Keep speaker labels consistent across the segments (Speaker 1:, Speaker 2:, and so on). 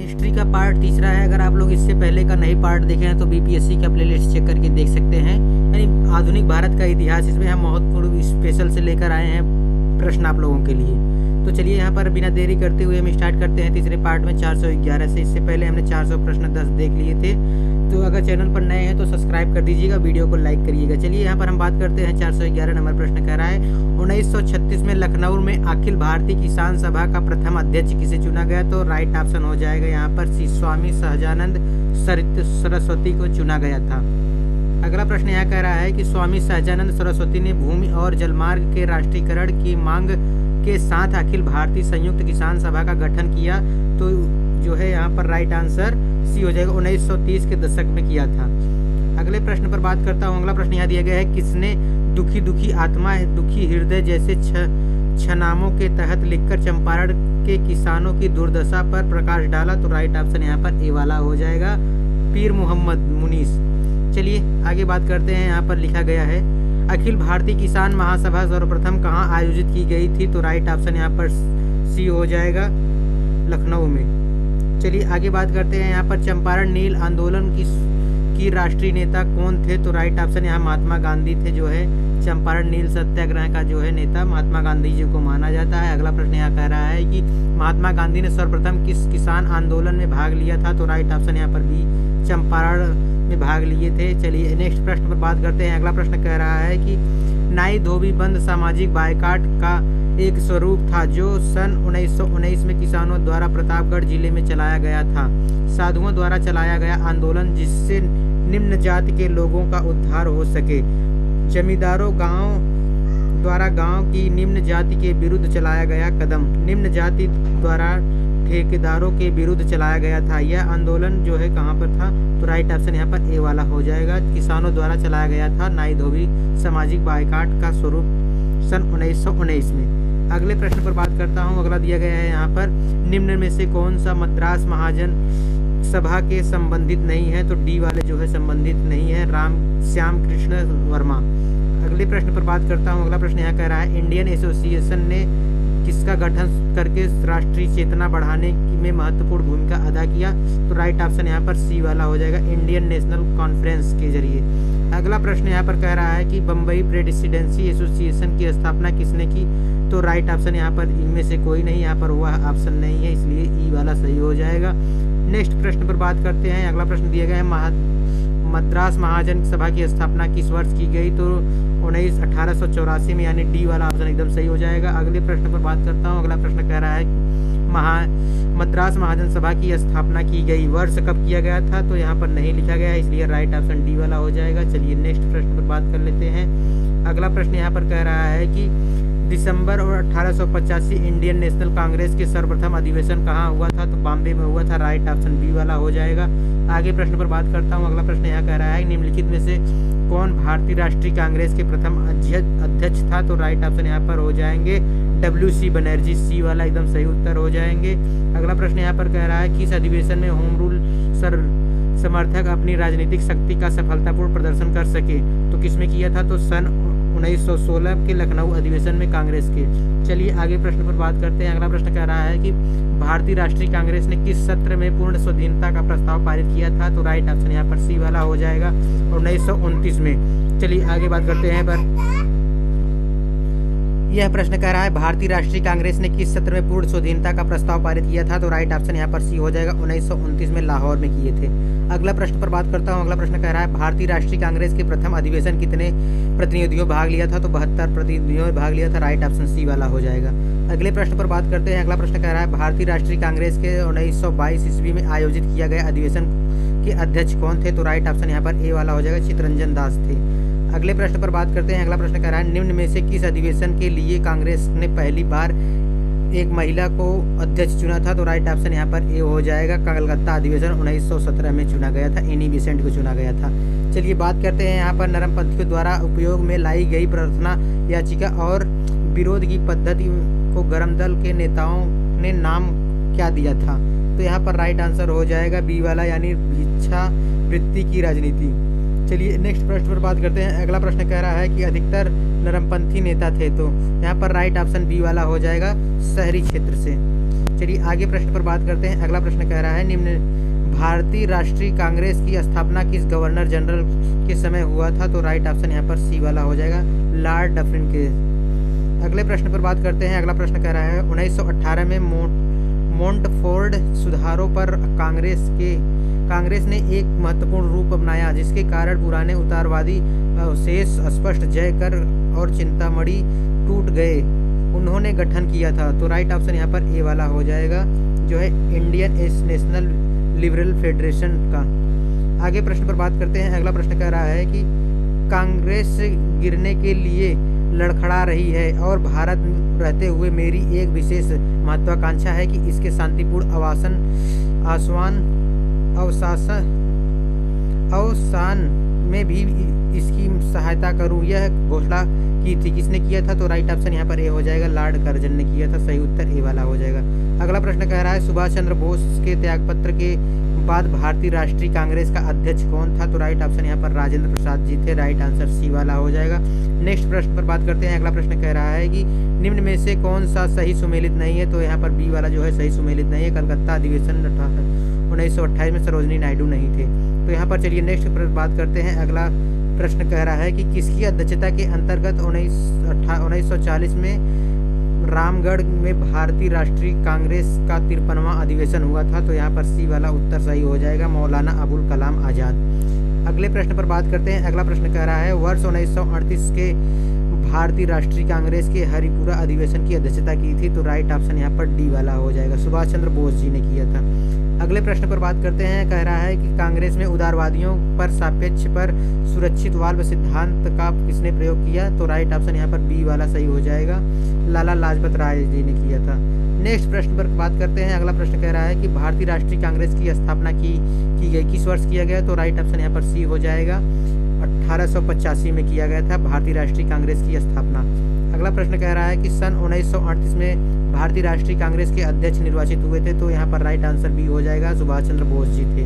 Speaker 1: History का part तीसरा है। अगर आप लोग इससे पहले का नहीं पार्ट देखे हैं तो बीपीएससी का प्लेलिस्ट चेक करके देख सकते हैं। यानी आधुनिक भारत का इतिहास, इसमें हम महत्वपूर्ण स्पेशल से लेकर आए हैं प्रश्न आप लोगों के लिए। तो चलिए यहाँ पर बिना देरी करते हुए हम स्टार्ट करते हैं तीसरे पार्ट में 411 से। इससे पहले हमने 400 प्रश्न 10 देख लिए थे। तो अगर चैनल पर नए हैं तो सब्सक्राइब कर दीजिएगा, वीडियो को लाइक करिएगा। चलिए यहाँ पर हम बात करते हैं 411 नंबर प्रश्न कह रहा है 1936 में लखनऊ में अखिल भारतीय किसान सभा का प्रथम अध्यक्ष किसे चुना गया? तो राइट ऑप्शन हो जाएगा यहाँ पर स्वामी सहजानंद सरस्वती को चुना गया था। अगला प्रश्न यहाँ कह रहा है कि स्वामी सहजानंद सरस्वती ने भूमि और जलमार्ग के राष्ट्रीयकरण की मांग के साथ अखिल भारतीय संयुक्त किसान सभा का गठन किया। तो जो है यहाँ पर राइट आंसर सी हो जाएगा, 1930 के दशक में किया था। अगले प्रश्न पर बात करता हूँ। अगला प्रश्न यहाँ दिया गया है किसने दुखी दुखी आत्मा दुखी हृदय जैसे छनामों के तहत लिखकर चंपारण के किसानों की दुर्दशा पर प्रकाश डाला? तो राइट ऑप्शन यहाँ पर ए वाला हो जाएगा, पीर मोहम्मद मुनीस। चलिए आगे बात करते हैं। यहाँ पर लिखा गया है अखिल भारतीय किसान महासभा सर्वप्रथम कहाँ आयोजित की गई थी? तो राइट ऑप्शन यहाँ पर सी हो जाएगा, लखनऊ में। चलिए आगे बात करते हैं। यहाँ पर चंपारण नील आंदोलन की राष्ट्रीय नेता कौन थे? तो राइट ऑप्शन यहाँ महात्मा गांधी थे। जो है चंपारण नील सत्याग्रह का जो है नेता महात्मा गांधी जी को माना जाता है। अगला प्रश्न यहाँ कह रहा है कि महात्मा गांधी ने सर्वप्रथम किस किसान आंदोलन में भाग लिया था? तो राइट ऑप्शन यहाँ पर बी, चंपारण में भाग लिए थे। चलिए नेक्स्ट प्रश्न पर बात करते हैं। अगला प्रश्न कह रहा है कि नाई धोबी बंद सामाजिक बायकाट का एक स्वरूप था जो सन 1919 में किसानों द्वारा प्रतापगढ़ जिले में चलाया गया था। साधुओं द्वारा चलाया गया आंदोलन जिससे निम्न जाति के लोगों का उद्धार हो सके। जमींदारों द्वारा गांव की निम्न जाति के विरुद्ध चलाया गया कदम निम्न जाति द्वारा ठेकेदारों के विरुद्ध चलाया गया था। यह आंदोलन जो है कहाँ पर था? तो राइट ऑप्शन यहाँ पर ए वाला हो जाएगा, किसानों द्वारा चलाया गया था नाई धोबी सामाजिक बायकाट का स्वरूप सन 1919 में। अगले प्रश्न पर बात करता हूँ। अगला दिया गया है यहाँ पर निम्न में से कौन सा मद्रास महाजन सभा के संबंधित नहीं है? तो डी वाले जो है संबंधित नहीं है, श्याम कृष्ण वर्मा। अगले प्रश्न पर बात करता हूँ। अगला प्रश्न यहाँ कह रहा है इंडियन एसोसिएशन ने किसका गठन करके राष्ट्रीय चेतना बढ़ाने में महत्वपूर्ण भूमिका अदा किया? तो राइट ऑप्शन यहाँ पर सी वाला हो जाएगा, इंडियन नेशनल कॉन्फ्रेंस के जरिए। अगला प्रश्न यहाँ पर कह रहा है कि बम्बई प्रेसिडेंसी एसोसिएशन की स्थापना किसने की? तो राइट ऑप्शन यहाँ पर इनमें से कोई नहीं, यहाँ पर हुआ ऑप्शन नहीं है, इसलिए ई वाला सही हो जाएगा। नेक्स्ट प्रश्न पर बात करते हैं। अगला प्रश्न दिया गया है मद्रास महाजन सभा की स्थापना किस वर्ष की गई? तो 1884 में, यानी डी वाला ऑप्शन एकदम सही हो जाएगा। अगले प्रश्न पर बात करता हूँ। अगला प्रश्न कह रहा है मद्रास महाजन सभा की स्थापना की गई वर्ष कब किया गया था? तो यहाँ पर नहीं लिखा गया है, इसलिए राइट ऑप्शन डी वाला हो जाएगा। चलिए नेक्स्ट प्रश्न पर बात कर लेते हैं। अगला प्रश्न यहाँ पर कह रहा है कि दिसंबर और 1885 इंडियन नेशनल कांग्रेस के सर्वप्रथम अधिवेशन कहाँ हुआ था? तो बॉम्बे में हुआ था, राइट ऑप्शन बी वाला हो जाएगा। आगे प्रश्न पर बात करता हूँ। अगला प्रश्न यहाँ कह रहा है निम्नलिखित में से कौन भारतीय राष्ट्रीय कांग्रेस के प्रथम अध्यक्ष था? तो राइट ऑप्शन यहाँ पर हो जाएंगे WC बनर्जी, सी वाला एकदम सही उत्तर हो जाएंगे। अगला प्रश्न यहाँ पर कह रहा है किस अधिवेशन में होम रूल समर्थक अपनी राजनीतिक शक्ति का सफलतापूर्ण प्रदर्शन कर सके? तो किसमें किया था? तो सन 1916 के लखनऊ अधिवेशन में कांग्रेस के। चलिए आगे प्रश्न पर बात करते हैं। अगला प्रश्न कह रहा है कि भारतीय राष्ट्रीय कांग्रेस ने किस सत्र में पूर्ण स्वाधीनता का प्रस्ताव पारित किया था? तो राइट ऑप्शन यहाँ पर सी वाला हो जाएगा, 1929 में। चलिए आगे बात करते हैं। पर यह प्रश्न कह रहा है भारतीय राष्ट्रीय कांग्रेस ने किस सत्र में पूर्ण स्वाधीनता का प्रस्ताव पारित किया था? तो राइट ऑप्शन यहाँ पर सी हो जाएगा, 1929 में लाहौर में किए थे। अगला प्रश्न पर बात करता हूँ। अगला प्रश्न कह रहा है भारतीय राष्ट्रीय कांग्रेस के प्रथम अधिवेशन कितने प्रतिनिधियों भाग लिया था? तो 72 प्रतिनिधियों में भाग लिया था, राइट ऑप्शन सी वाला हो जाएगा। अगले प्रश्न पर बात करते हैं। अगला प्रश्न कह रहा है भारतीय राष्ट्रीय कांग्रेस के 1922 ईस्वी में आयोजित किया गया अधिवेशन के अध्यक्ष कौन थे? तो राइट ऑप्शन यहाँ पर ए वाला हो जाएगा, चित्तरंजन दास थे। अगले प्रश्न पर बात करते हैं। अगला प्रश्न कह रहा है निम्न में से किस अधिवेशन के लिए कांग्रेस ने पहली बार एक महिला को अध्यक्ष चुना था? तो राइट ऑप्शन यहाँ पर ए हो जाएगा, कलकत्ता अधिवेशन 1917 में चुना गया था, एनी बेसेंट को चुना गया था। चलिए बात करते हैं यहाँ पर नरमपंथियों द्वारा उपयोग में लाई गई प्रार्थना याचिका और विरोध की पद्धति को गरम दल के नेताओं ने नाम क्या दिया था? तो यहाँ पर राइट आंसर हो जाएगा बी वाला, यानी भिक्षा वृत्ति की राजनीति। चलिए नेक्स्ट प्रश्न पर बात करते हैं। अगला प्रश्न कह रहा है कि अधिकतर नरमपंथी नेता थे, तो यहाँ पर राइट ऑप्शन बी वाला हो जाएगा, शहरी क्षेत्र से। चलिए आगे प्रश्न पर बात करते हैं। अगला प्रश्न कह रहा है निम्न भारतीय राष्ट्रीय कांग्रेस की स्थापना किस गवर्नर जनरल के समय हुआ था? तो राइट ऑप्शन यहाँ पर सी वाला हो जाएगा, लॉर्ड डफरिन के। अगले प्रश्न पर बात करते हैं। अगला प्रश्न कह रहा है 1918 में मोंटफोर्ड सुधारों पर कांग्रेस ने एक महत्वपूर्ण रूप अपनाया, जिसके कारण पुराने उदारवादी अवशेष स्पष्ट जय कर और चिंतामणि टूट गए उन्होंने गठन किया था। तो राइट ऑप्शन यहाँ पर ए वाला हो जाएगा, जो है इंडियन नेशनल लिबरल फेडरेशन का। आगे प्रश्न पर बात करते हैं। अगला प्रश्न कह रहा है कि कांग्रेस गिरने के लिए लड़खड़ा रही है और भारत में रहते हुए मेरी एक विशेष महत्वाकांक्षा है कि इसके शांतिपूर्ण अवसान में भी इसकी सहायता करूं, यह घोषणा की थी। किसने किया था? तो राइट ऑप्शन यहाँ पर ए हो जाएगा, लॉर्ड कर्जन ने किया था। सही उत्तर ए वाला हो जाएगा। अगला प्रश्न कह रहा है सुभाष चंद्र बोस के त्यागपत्र के बाद भारतीय राष्ट्रीय कांग्रेस का अध्यक्ष कौन था? तो राइट ऑप्शन यहाँ पर राजेंद्र प्रसाद जी थे। राइट आंसर सी वाला हो जाएगा। नेक्स्ट प्रश्न पर बात करते हैं। अगला प्रश्न कह रहा है कि निम्न में से कौन सा सही सुमेलित नहीं है? तो यहाँ पर बी वाला जो है सही सुमेलित नहीं है। कलकत्ता अधिवेशन 1928 में सरोजनी नायडू नहीं थे। तो यहाँ पर चलिए नेक्स्ट पर बात करते हैं। अगला प्रश्न कह रहा है कि किसकी अध्यक्षता के अंतर्गत 1940 में रामगढ़ में भारतीय राष्ट्रीय कांग्रेस का 53वां अधिवेशन हुआ था? तो यहाँ पर सी वाला उत्तर सही हो जाएगा, मौलाना अबुल कलाम आज़ाद। अगले प्रश्न पर बात करते हैं। अगला प्रश्न कह रहा है वर्ष 1938 के भारतीय राष्ट्रीय कांग्रेस के हरिपुरा अधिवेशन की अध्यक्षता की थी? तो राइट ऑप्शन यहाँ पर डी वाला हो जाएगा, सुभाष चंद्र बोस जी ने किया था। अगले प्रश्न पर बात करते हैं। कह रहा है कि कांग्रेस में उदारवादियों पर सापेक्ष पर सुरक्षित वाल्व सिद्धांत का किसने प्रयोग किया? तो राइट ऑप्शन यहाँ पर बी वाला सही हो जाएगा, लाला लाजपत राय जी ने किया था। नेक्स्ट प्रश्न पर बात करते हैं। अगला प्रश्न कह रहा है कि भारतीय राष्ट्रीय कांग्रेस की स्थापना की गई किस वर्ष किया गया? तो राइट ऑप्शन यहाँ पर सी हो जाएगा, 1885 में किया गया था भारतीय राष्ट्रीय कांग्रेस की स्थापना। अगला प्रश्न कह रहा है कि सन 1938 में भारतीय राष्ट्रीय कांग्रेस के अध्यक्ष निर्वाचित हुए थे? तो यहाँ पर राइट आंसर बी हो जाएगा, सुभाष चंद्र बोस जी थे।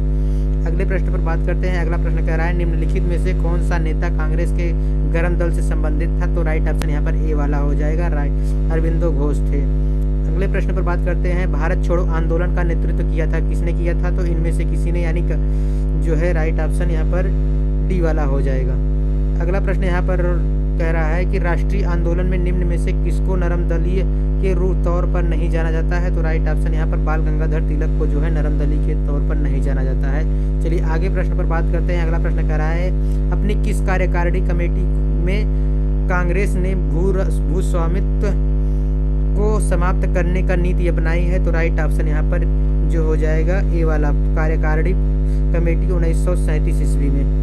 Speaker 1: अगले प्रश्न पर बात करते हैं। अगला प्रश्न कह रहा है निम्नलिखित में से कौन सा नेता कांग्रेस के गर्म दल से संबंधित था? तो राइट ऑप्शन यहाँ पर ए वाला हो जाएगा, राइट अरविंदो घोष थे। अगले प्रश्न पर बात करते हैं। भारत छोड़ो आंदोलन का नेतृत्व किया था, किसने किया था? तो इनमें से किसी ने, यानी जो है राइट ऑप्शन यहाँ पर डी वाला हो जाएगा। अगला प्रश्न यहाँ पर कह रहा है कि राष्ट्रीय आंदोलन में निम्न में से किसको नरम दलीय के तौर पर नहीं जाना जाता है? तो राइट ऑप्शन यहाँ पर बाल गंगाधर तिलक को जो है नरम दलीय के तौर पर नहीं जाना जाता है। चलिए आगे प्रश्न पर बात करते हैं। अगला प्रश्न कह रहा है अपनी किस कार्यकारिणी कमेटी में कांग्रेस ने भूस्वामित्व को समाप्त करने का नीति अपनाई है? तो राइट ऑप्शन यहाँ पर जो हो जाएगा ए वाला, कार्यकारिणी कमेटी 1937 ईस्वी में।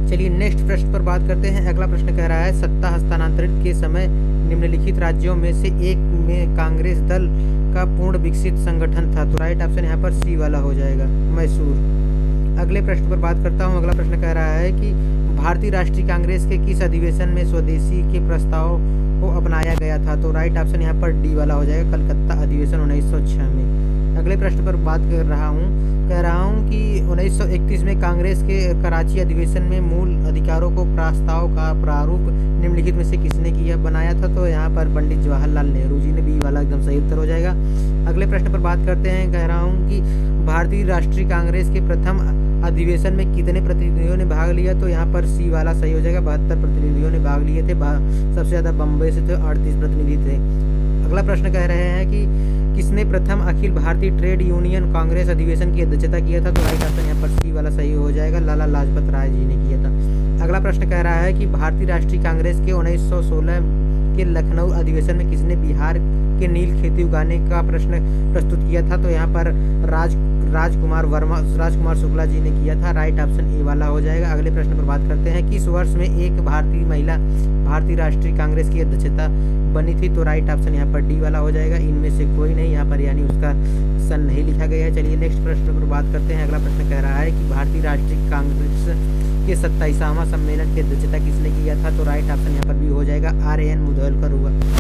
Speaker 1: चलिए नेक्स्ट प्रश्न पर बात करते हैं। अगला प्रश्न कह रहा है सत्ता हस्तांतरण के समय निम्नलिखित राज्यों में से एक में कांग्रेस दल का पूर्ण विकसित संगठन था? तो राइट ऑप्शन यहाँ पर सी वाला हो जाएगा, मैसूर। अगले प्रश्न पर बात करता हूँ। अगला प्रश्न कह रहा है कि भारतीय राष्ट्रीय कांग्रेस के किस अधिवेशन में स्वदेशी के प्रस्ताव को अपनाया गया था? तो राइट ऑप्शन यहाँ पर डी वाला हो जाएगा, कलकत्ता अधिवेशन 1906 में। अगले प्रश्न पर बात कह रहा हूँ कि 1931 में कांग्रेस के कराची अधिवेशन में मूल अधिकारों को प्रस्ताव का प्रारूप निम्नलिखित में से किसने बनाया था? तो यहाँ पर पंडित जवाहरलाल नेहरू जी ने, बी वाला एकदम सही उत्तर हो जाएगा। अगले प्रश्न पर बात करते हैं। कह रहा हूँ कि भारतीय राष्ट्रीय कांग्रेस के प्रथम अधिवेशन में कितने प्रतिनिधियों ने भाग लिया? तो यहाँ पर सी वाला सही हो जाएगा, 72 प्रतिनिधियों ने भाग लिए थे। सबसे ज़्यादा बम्बई से थे, 38 प्रतिनिधि थे। अगला प्रश्न कह रहे हैं कि किसने प्रथम अखिल भारतीय ट्रेड यूनियन कांग्रेस अधिवेशन की अध्यक्षता किया था? तो राइट ऑप्शन यहाँ पर सी वाला सही हो जाएगा, लाला लाजपत राय जी ने किया था। अगला प्रश्न कह रहा है कि भारतीय राष्ट्रीय कांग्रेस के 1916 के लखनऊ अधिवेशन में किसने बिहार के नील खेती उगाने का प्रश्न प्रस्तुत किया था? तो यहाँ पर राजकुमार शुक्ला जी ने किया था। राइट ऑप्शन ए वाला हो जाएगा। अगले प्रश्न पर बात करते हैं। किस वर्ष में एक भारतीय महिला भारतीय राष्ट्रीय कांग्रेस की अध्यक्षता बनी थी? तो राइट ऑप्शन यहाँ पर डी वाला हो जाएगा। इनमें से कोई नहीं यहाँ पर, यानी उसका सन नहीं लिखा गया है। चलिए नेक्स्ट प्रश्न पर बात करते हैं। अगला प्रश्न कह रहा है कि भारतीय राष्ट्रीय कांग्रेस के 27वां सम्मेलन की अध्यक्षता किसने किया था? तो राइट ऑप्शन यहाँ पर भी हो जाएगा, आर.एन. मुदगल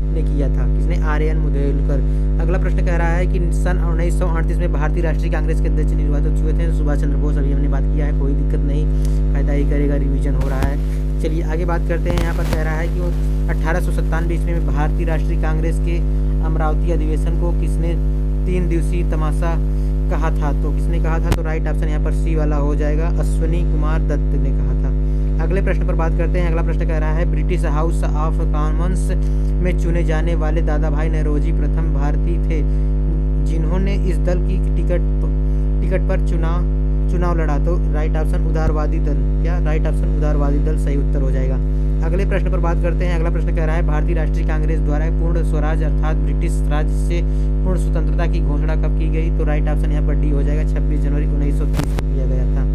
Speaker 1: ने किया था। किसने? आर.एन. मुदगल। अगला प्रश्न कह रहा है कि सन 1938 में भारतीय राष्ट्रीय कांग्रेस के अध्यक्ष निर्वाचित हुए थे? सुभाष चंद्र बोस। अभी हमने बात किया है, कोई दिक्कत नहीं, फायदा ही करेगा, रिवीजन हो रहा है। चलिए आगे बात करते हैं। यहाँ पर कह रहा है कि 1897 ईस्वी में भारतीय राष्ट्रीय कांग्रेस के अमरावती अधिवेशन को किसने 3 दिवसीय तमाशा कहा था? तो किसने कहा था? तो राइट ऑप्शन यहाँ पर सी वाला हो जाएगा, अश्विनी कुमार दत्त ने कहा था। अगले प्रश्न पर बात करते हैं। अगला प्रश्न कह रहा है ब्रिटिश हाउस ऑफ कॉमन्स में चुने जाने वाले दादा भाई नौरोजी प्रथम भारतीय थे जिन्होंने इस दल की टिकट पर चुनाव लड़ा। तो राइट ऑप्शन उदारवादी दल। क्या? राइट ऑप्शन उदारवादी दल सही उत्तर हो जाएगा। अगले प्रश्न पर बात करते हैं। अगला प्रश्न कह रहा है भारतीय राष्ट्रीय कांग्रेस द्वारा पूर्ण स्वराज अर्थात ब्रिटिश राज्य से पूर्ण स्वतंत्रता की घोषणा कब की गई? तो राइट ऑप्शन यहाँ पर डी हो जाएगा, 26 जनवरी 1930 को किया गया था।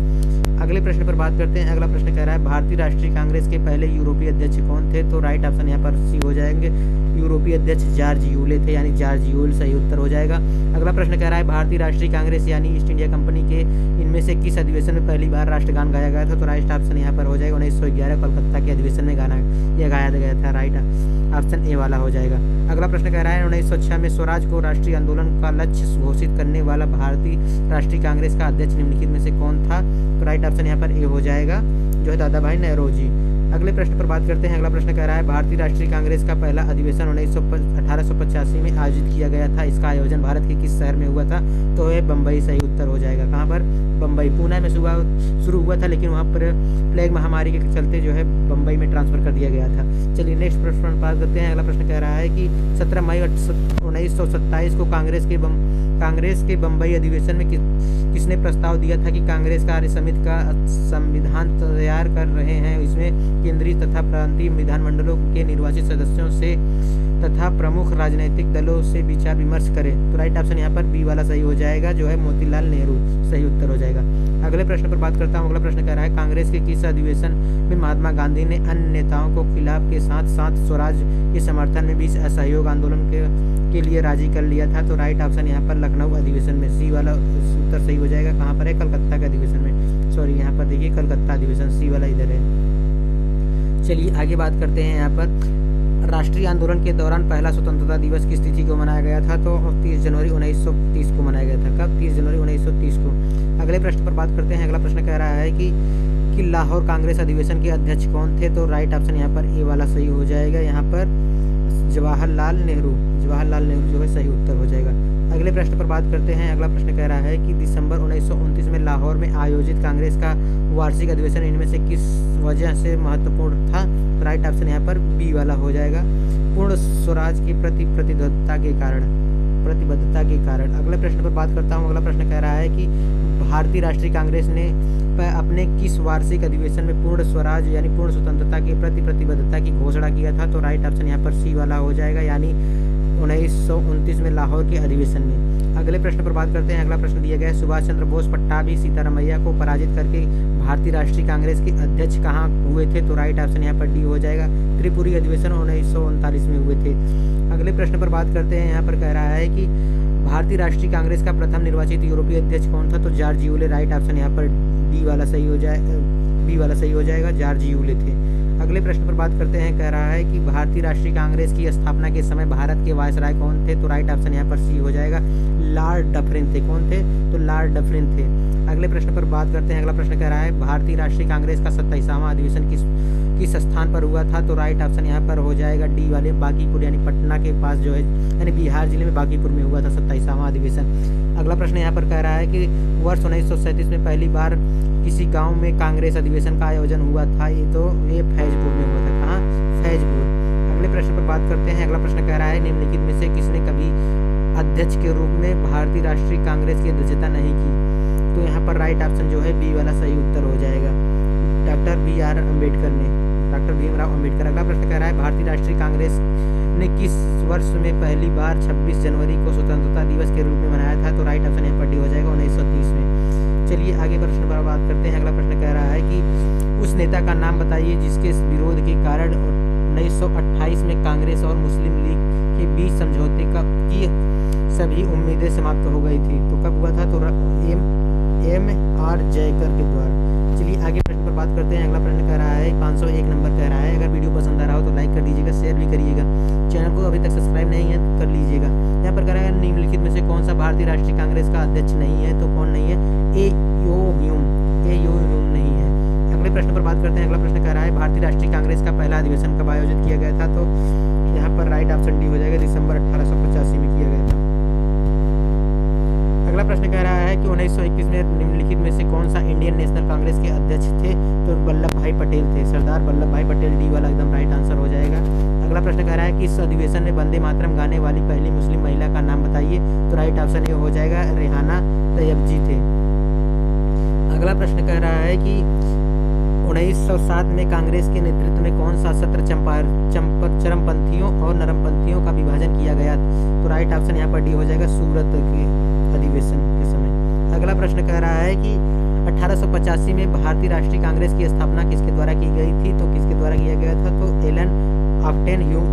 Speaker 1: अगले प्रश्न पर बात करते हैं। अगला प्रश्न कह रहा है भारतीय राष्ट्रीय कांग्रेस के पहले यूरोपीय अध्यक्ष कौन थे? तो राइट ऑप्शन यहाँ पर सी हो जाएंगे, यूरोपीय अध्यक्ष जॉर्ज यूले थे, यानी जॉर्ज यूल सही उत्तर हो जाएगा। अगला प्रश्न कह रहा है भारतीय राष्ट्रीय कांग्रेस यानी ईस्ट इंडिया कंपनी के इनमें से किस अधिवेशन में पहली बार राष्ट्रगान गाया गया था? तो राइट ऑप्शन यहाँ पर हो जाएगा 1911 कोलकाता के अधिवेशन में गाना यह गाया गया था। राइट ऑप्शन ए वाला हो जाएगा। अगला प्रश्न कह रहा है 1906 में स्वराज को राष्ट्रीय आंदोलन का लक्ष्य घोषित करने वाला भारतीय राष्ट्रीय कांग्रेस का अध्यक्ष निम्नलिखित में से कौन था? तो राइट ऑप्शन यहाँ पर ए हो जाएगा, जो है दादा भाई नौरोजी। अगले प्रश्न पर बात करते हैं। अगला प्रश्न कह रहा है भारतीय राष्ट्रीय कांग्रेस का पहला अधिवेशन 1885 में आयोजित किया गया था। इसका आयोजन भारत के किस शहर में हुआ था? तो यह बम्बई सही उत्तर हो जाएगा। कहाँ पर? बम्बई। पूना में शुरू हुआ था, लेकिन वहाँ पर प्लेग महामारी के चलते जो है बम्बई में ट्रांसफर कर दिया गया था। चलिए नेक्स्ट प्रश्न पर बात करते हैं। अगला प्रश्न कह रहा है कि 17 मई 1927 को कांग्रेस के बम्बई अधिवेशन में किसने प्रस्ताव दिया था कि कांग्रेस कार्य समिति का संविधान तैयार कर रहे हैं, इसमें केंद्रीय तथा प्रांतीय विधानमंडलों के निर्वाचित सदस्यों से तथा प्रमुख राजनीतिक दलों से विचार विमर्श करें? तो राइट ऑप्शन यहाँ पर बी वाला सही हो जाएगा, जो है मोतीलाल नेहरू सही उत्तर हो जाएगा। अगले प्रश्न पर बात करता हूँ। अगला प्रश्न कह रहा है कांग्रेस के किस अधिवेशन में महात्मा गांधी ने अन्य नेताओं को खिलाफ के साथ साथ स्वराज के समर्थन में भी असहयोग आंदोलन के लिए राजी कर लिया था? तो राइट ऑप्शन यहाँ पर लखनऊ अधिवेशन में सी वाला उत्तर सही हो जाएगा। कहाँ पर है? कलकत्ता के अधिवेशन में। सॉरी, यहाँ पर देखिए कलकत्ता अधिवेशन, सी वाला इधर है। चलिए आगे बात करते हैं। यहाँ पर राष्ट्रीय आंदोलन के दौरान पहला स्वतंत्रता दिवस किस तिथि को मनाया गया था? तो 30 जनवरी 1930 को मनाया गया था। कब? 30 जनवरी 1930 को। अगले प्रश्न पर बात करते हैं। अगला प्रश्न कह रहा है कि लाहौर कांग्रेस अधिवेशन के अध्यक्ष कौन थे? तो राइट ऑप्शन यहाँ पर ए वाला सही हो जाएगा। यहाँ पर जवाहरलाल नेहरू जो है सही उत्तर हो जाएगा। अगले प्रश्न पर बात करते हैं। अगला प्रश्न कह रहा है कि दिसंबर 1929 में लाहौर में आयोजित कांग्रेस का वार्षिक अधिवेशन इनमें से किस वजह से महत्वपूर्ण था? राइट ऑप्शन यहाँ पर बी वाला हो जाएगा, पूर्ण स्वराज की प्रतिबद्धता के कारण। अगले प्रश्न पर बात करता हूँ। अगला प्रश्न कह रहा है कि भारतीय राष्ट्रीय कांग्रेस ने अपने किस वार्षिक अधिवेशन में पूर्ण स्वराज यानी पूर्ण स्वतंत्रता के प्रति प्रतिबद्धता की घोषणा किया था? तो राइट ऑप्शन यहाँ पर सी वाला हो जाएगा, यानी 1929 में लाहौर के अधिवेशन में। अगले प्रश्न पर बात करते हैं। अगला प्रश्न दिया गया है सुभाष चंद्र बोस पट्टाभी सीतारामैया को पराजित करके भारतीय राष्ट्रीय कांग्रेस के अध्यक्ष कहाँ हुए थे? तो राइट ऑप्शन यहाँ पर डी हो जाएगा, त्रिपुरी अधिवेशन 1939 में हुए थे। अगले प्रश्न पर बात करते हैं। यहाँ पर कह रहा है कि भारतीय राष्ट्रीय कांग्रेस का प्रथम निर्वाचित यूरोपीय अध्यक्ष कौन था? तो जॉर्ज यूले। राइट ऑप्शन यहाँ पर बी वाला सही हो जाएगा, जॉर्ज यूले थे। अगले प्रश्न पर बात करते हैं। कह रहा है कि भारतीय राष्ट्रीय कांग्रेस की स्थापना के समय भारत के वायसराय कौन थे? तो राइट ऑप्शन यहाँ पर सी हो जाएगा, लॉर्ड डफरिन थे। कौन थे? तो लॉर्ड डफरिन थे। अगले प्रश्न पर बात करते हैं। अगला प्रश्न कह रहा है भारतीय राष्ट्रीय कांग्रेस का 27वां अधिवेशन किस स्थान पर हुआ था? तो राइट ऑप्शन यहाँ पर हो जाएगा डी वाले, बांकीपुर, यानी पटना के पास जो है, यानी बिहार जिले में बांकीपुर में हुआ था 27वां अधिवेशन। अगला प्रश्न यहाँ पर कह रहा है कि वर्ष 1937 में पहली बार किसी गांव में कांग्रेस अधिवेशन का आयोजन हुआ था? ये फैजपुर में हुआ था। कहाँ? फैजपुर। अगले प्रश्न पर बात करते हैं। अगला प्रश्न कह रहा है निम्नलिखित में से किसने कभी अध्यक्ष के रूप में भारतीय राष्ट्रीय कांग्रेस की अध्यक्षता नहीं की? तो यहाँ पर राइट ऑप्शन जो है बी वाला सही उत्तर हो जाएगा, डॉक्टर भीमराव अम्बेडकर। अगला प्रश्न कह रहा है भारतीय राष्ट्रीय कांग्रेस ने किस वर्ष में पहली बार 26 जनवरी को स्वतंत्रता दिवस के रूप में मनाया था? तो राइट ऑप्शन यहाँ पर डी हो जाएगा, 1930 में। चलिए आगे प्रश्न पर बात करते हैं। अगला प्रश्न कह रहा है कि उस नेता का नाम बताइए जिसके विरोध के कारण 1928 में कांग्रेस और मुस्लिम लीग के बीच समझौते की सभी उम्मीदें समाप्त हो गई थी। तो कब हुआ था? तो M.R. जयकर के द्वारा। चलिए आगे प्रश्न पर बात करते हैं। अगला प्रश्न कह रहा है 501 नंबर कह रहा है अगर वीडियो पसंद आ रहा हो तो लाइक कर दीजिएगा, शेयर भी करिएगा, चैनल को अभी तक सब्सक्राइब नहीं है तो कर लीजिएगा। यहाँ पर कह रहा है निम्नलिखित में से कौन सा भारतीय राष्ट्रीय कांग्रेस का अध्यक्ष नहीं है? तो कौन नहीं है? ए यो ह्यूम नहीं है। अगले प्रश्न पर बात करते हैं। अगला प्रश्न कह रहा है भारतीय राष्ट्रीय कांग्रेस का पहला अधिवेशन कब आयोजित किया गया था? तो यहाँ पर राइट ऑप्शन डी हो जाएगा, दिसंबर 1885 में किया गया था। अगला प्रश्न कह रहा है कि 1921 में निम्नलिखित में से कौन सा इंडियन नेशनल कांग्रेस के अध्यक्ष थे? तो वल्लभ भाई पटेल थे, सरदार वल्लभ भाई पटेल। डी वाला एकदम राइट आंसर हो जाएगा। अगला प्रश्न कह रहा है कि इस अधिवेशन में वंदे मातरम गाने वाली पहली मुस्लिम महिला का नाम बताइए। तो राइट ऑप्शन ए हो जाएगा, रेहाना तैयब जी थे। अगला प्रश्न कह रहा है कि 1907 में कांग्रेस के नेतृत्व में कौन सा सत्र चरमपंथियों और नरमपंथियों का विभाजन किया गया? तो राइट ऑप्शन यहाँ पर डी हो जाएगा, सूरत के अधिवेशन के समय। अगला प्रश्न कह रहा है कि 1885 में भारतीय राष्ट्रीय कांग्रेस की स्थापना किसके द्वारा की गई थी? तो किसके द्वारा किया गया था? तो एलन ऑक्टेन ह्यूम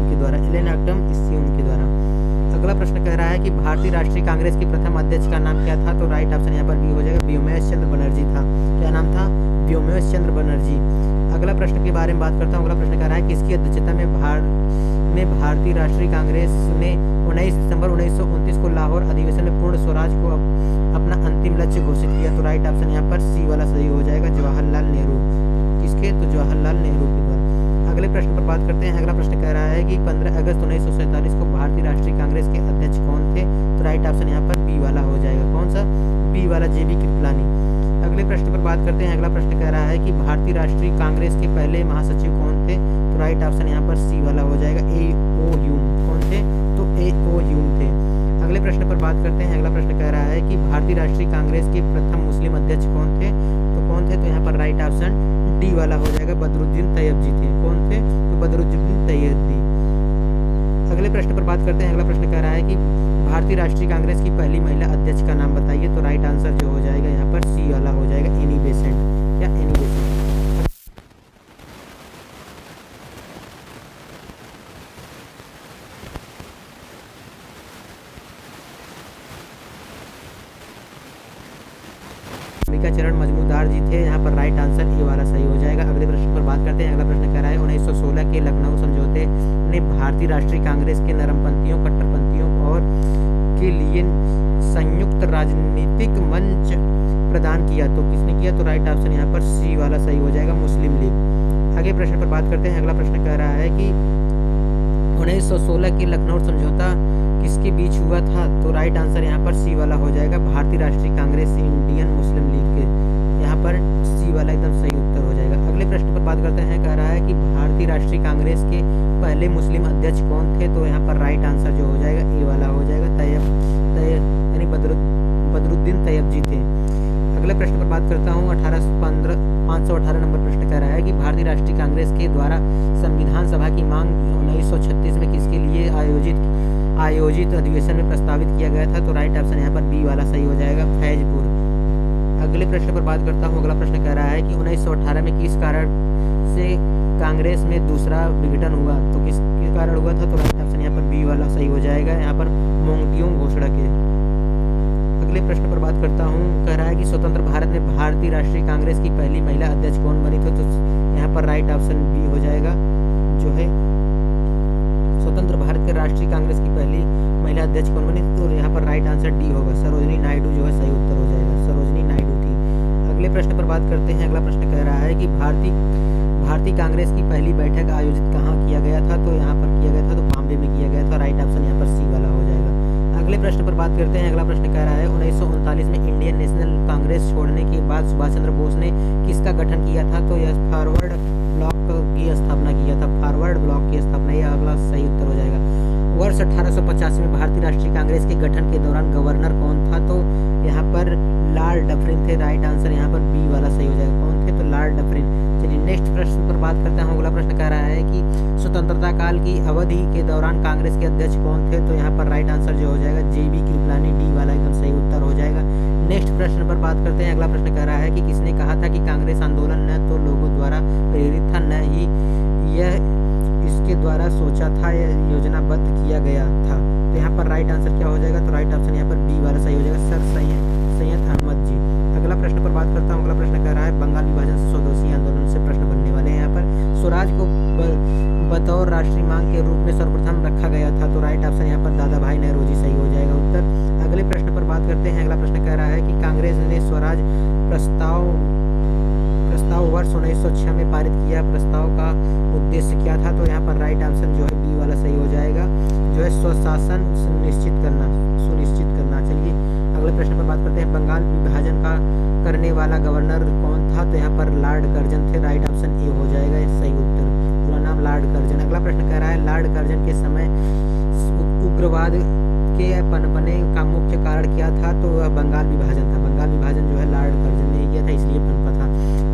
Speaker 1: के द्वारा, एलन ऑक्टम ह्यूम के द्वारा। अगला प्रश्न कह रहा है कि भारतीय राष्ट्रीय कांग्रेस के प्रथम अध्यक्ष का नाम क्या था? तो राइट ऑप्शन यहाँ पर बी हो जाएगा, व्योमेश चंद्र बनर्जी था। क्या नाम था? व्योमेश चंद्र बनर्जी। अगला प्रश्न के बारे में बात करता हूँ। अगला प्रश्न कह रहा है किसकी अध्यक्षता में भारतीय राष्ट्रीय कांग्रेस ने 19 दिसंबर 1929 को लाहौर अधिवेशन में पूर्ण स्वराज को अपना अंतिम लक्ष्य घोषित किया? तो राइट ऑप्शन यहाँ पर सी वाला सही हो जाएगा, जवाहरलाल नेहरू। किसके? तो जवाहरलाल नेहरू के द्वारा। अगले प्रश्न पर बात करते हैं। अगला प्रश्न कह रहा है कि 15 अगस्त 1947 को भारतीय राष्ट्रीय कांग्रेस के अध्यक्ष कौन थे? तो राइट ऑप्शन यहाँ पर बी वाला हो जाएगा। कौन सा? बी वाला, जे बी कृपलानी। अगले प्रश्न पर बात करते हैं। अगला प्रश्न कह रहा है कि भारतीय राष्ट्रीय कांग्रेस के पहले महासचिव कौन थे? तो राइट ऑप्शन यहाँ पर सी वाला हो जाएगा, ए ओ ह्यूम। कौन थे? तो ए ओ ह्यूम थे। अगले प्रश्न पर बात करते हैं। अगला प्रश्न कह रहा है कि भारतीय राष्ट्रीय कांग्रेस के प्रथम मुस्लिम अध्यक्ष कौन थे? तो कौन थे? तो यहाँ पर राइट ऑप्शन डी वाला हो जाएगा, बदरुद्दीन तैयब जी थे। कौन थे? तो बदरुद्दीन तैयब जी। अगले प्रश्न पर बात करते हैं। अगला प्रश्न कह रहा है कि भारतीय राष्ट्रीय कांग्रेस की पहली महिला अध्यक्ष का नाम बताइए। तो राइट आंसर जो हो जाएगा यहाँ पर सी वाला हो जाएगा, एनी बेसेंट। या एनी बेसेंट। अंबिका चरण मजमूदार जी थे। यहाँ पर राइट आंसर ए वाला सही हो जाएगा। अगले प्रश्न पर बात करते हैं। अगला प्रश्न कह रहा है 1916 के लखनऊ समझौते ने भारतीय राष्ट्रीय कांग्रेस के नरमपंथियों, कट्टरपंथियों और के लिए संयुक्त राजनीतिक मंच प्रदान किया? तो किसने किया? तो राइट ऑप्शन यहाँ पर सी वाला सही हो जाएगा, मुस्लिम लीग। आगे प्रश्न पर बात करते हैं। अगला प्रश्न कह रहा है कि 1916 के लखनऊ समझौता किसके बीच हुआ था? तो राइट आंसर यहाँ पर सी वाला हो जाएगा, भारतीय राष्ट्रीय कांग्रेस इंडियन मुस्लिम लीग के। यहाँ पर सी वाला एकदम सही उत्तर हो जाएगा। अगले प्रश्न पर बात करते हैं। कह रहा है कि भारतीय राष्ट्रीय कांग्रेस के पहले मुस्लिम अध्यक्ष कौन थे? तो यहाँ पर राइट आंसर जो हो जाएगा ए वाला हो जाएगा, यानी बदरुद्दीन तैयब जी थे। अगले प्रश्न पर बात करता हूँ। 518 नंबर प्रश्न कह रहा है कि भारतीय राष्ट्रीय कांग्रेस के द्वारा संविधान सभा की मांग 1936 में किसके लिए आयोजित अधिवेशन में प्रस्तावित किया गया था? तो राइट ऑप्शन यहाँ पर बी वाला सही हो जाएगा, फैजपुर। अगले प्रश्न पर बात करता हूँ। अगला प्रश्न कह रहा है कि 1918 में किस कारण से कांग्रेस में दूसरा विघटन हुआ? तो किस कारण हुआ था? तो राइट ऑप्शन यहाँ पर बी वाला सही हो जाएगा, यहाँ पर मोंगटियों घोषणा के। अगले प्रश्न पर बात करता हूँ। कह रहा है कि स्वतंत्र भारत में भारतीय राष्ट्रीय कांग्रेस की पहली महिला अध्यक्ष कौन बनी थी? तो यहाँ पर राइट ऑप्शन बी हो जाएगा, जो है स्वतंत्र भारत के राष्ट्रीय कांग्रेस की पहली महिला अध्यक्ष कौन बनी? तो यहाँ पर राइट आंसर डी होगा, सरोजिनी नायडू जो है सही उत्तर हो जाएगा, सरोजिनी नायडू थी। अगले प्रश्न पर बात करते हैं। अगला प्रश्न कह रहा है कि भारतीय कांग्रेस की पहली बैठक आयोजित कहाँ किया गया था? तो यहाँ पर किया गया था, तो बॉम्बे में किया गया था। राइट ऑप्शन यहाँ पर सी वाला हो जाएगा। अगले प्रश्न पर बात करते हैं। अगला प्रश्न कह रहा है 1939 में इंडियन नेशनल कांग्रेस छोड़ने के बाद सुभाष चंद्र बोस ने किसका गठन किया था? तो यह फॉरवर्ड ब्लॉक की स्थापना किया था, फॉरवर्ड ब्लॉक की स्थापना। यह अगला सही उत्तर हो जाएगा। वर्ष 1885 में भारतीय राष्ट्रीय कांग्रेस के गठन के दौरान गवर्नर कौन था? तो यहाँ पर लॉर्ड डफरिन थे। राइट आंसर यहाँ पर बी वाला सही हो जाएगा। कौन थे? तो लॉर्ड डफरिन। चलिए नेक्स्ट प्रश्न पर बात करते हैं। अगला प्रश्न कह रहा है कि स्वतंत्रता काल की अवधि के दौरान कांग्रेस के अध्यक्ष कौन थे? तो यहाँ पर राइट आंसर जो हो जाएगा, जे बी कृपलानी। डी वाला एकदम सही उत्तर हो जाएगा। नेक्स्ट प्रश्न पर बात करते हैं। अगला प्रश्न कह रहा है कि किसने कहा था कि कांग्रेस आंदोलन न तो लोगों द्वारा प्रेरित था, न ही यह इसके द्वारा सोचा था, यह योजनाबद्ध किया गया था। तो यहाँ पर राइट आंसर क्या हो जाएगा? तो राइट ऑप्शन यहाँ पर बी वाला सही हो जाएगा, सर सैयद अहमद जी। अगला प्रश्न पर बात करता हूँ। अगला प्रश्न कह रहा है बंगाल विभाजन से स्वदेशी आंदोलन से प्रश्न बनने वाले हैं। यहाँ पर स्वराज को बतौर राष्ट्रीय मांग के रूप में सर्वप्रथम रखा गया था। तो राइट ऑप्शन यहाँ पर दादा भाई नौरोजी सही हो जाएगा उत्तर। अगले प्रश्न पर बात करते हैं। अगला प्रश्न कह रहा है कि कांग्रेस ने स्वराज प्रस्ताव वर्ष 1906 में पारित किया। प्रस्ताव का उद्देश्य क्या था? तो यहाँ पर राइट ऑप्शन जो है बी वाला सही हो जाएगा, जो है स्वशासन सुनिश्चित करना चलिए अगले प्रश्न पर बात करते हैं। बंगाल विभाजन का करने वाला गवर्नर कौन था? तो यहाँ पर लॉर्ड कर्जन थे। राइट ऑप्शन ए हो जाएगा सही उत्तर। पूरा नाम लॉर्ड कर्जन। अगला प्रश्न कह रहा है लॉर्ड कर्जन के समय उग्रवाद के पनपने का मुख्य कारण क्या था? तो वह बंगाल विभाजन था। बंगाल विभाजन जो है लॉर्ड कर्जन ने किया था, इसलिए पनपा था।